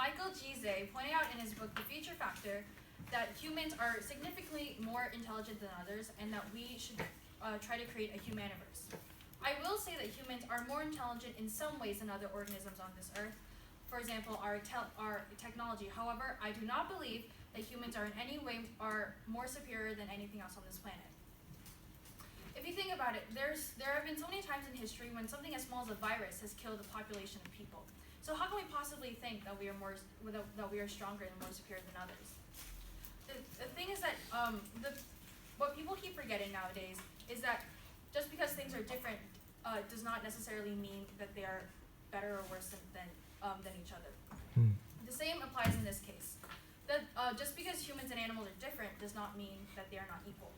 Michael Giese pointed out in his book, The Future Factor, that humans are significantly more intelligent than others and that we should try to create a humaniverse. I will say that humans are more intelligent in some ways than other organisms on this earth. For example, our technology. However, I do not believe that humans are in any way more superior than anything else on this planet. If you think about it, there have been so many times in history when something as small as a virus has killed a population of people. So how can we possibly think that we are stronger and more superior than others? The thing is that what people keep forgetting nowadays is that just because things are different does not necessarily mean that they are better or worse than each other. The same applies in this case. That just because humans and animals are different does not mean that they are not equal.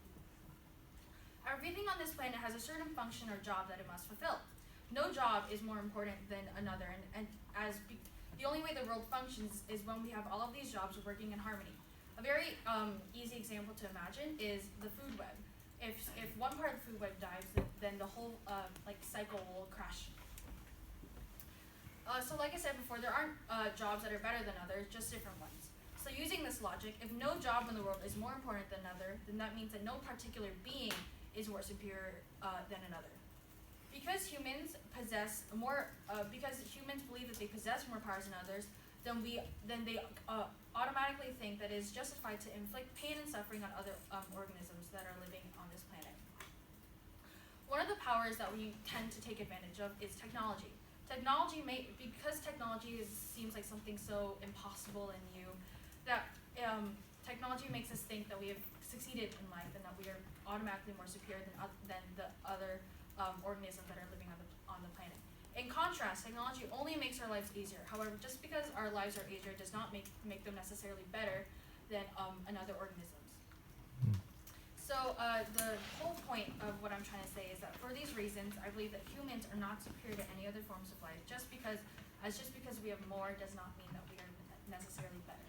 Everything on this planet has a certain function or job that it must fulfill. No job is more important than another, and the only way the world functions is when we have all of these jobs working in harmony. A very easy example to imagine is the food web. If one part of the food web dies, then the whole cycle will crash. So like I said before, there aren't jobs that are better than others, just different ones. So using this logic, if no job in the world is more important than another, then that means that no particular being is more superior than another. Because humans believe that they possess more powers than others, then they automatically think that it is justified to inflict pain and suffering on other organisms that are living on this planet. One of the powers that we tend to take advantage of is technology. Because technology seems like something so impossible and new, that technology makes us think that we have succeeded in life and that we are automatically more superior than the other organisms that are living on the planet. In contrast, technology only makes our lives easier. However, just because our lives are easier does not make them necessarily better than another organisms. So the whole point of what I'm trying to say is that for these reasons, I believe that humans are not superior to any other forms of life. Just because we have more does not mean that we are necessarily better.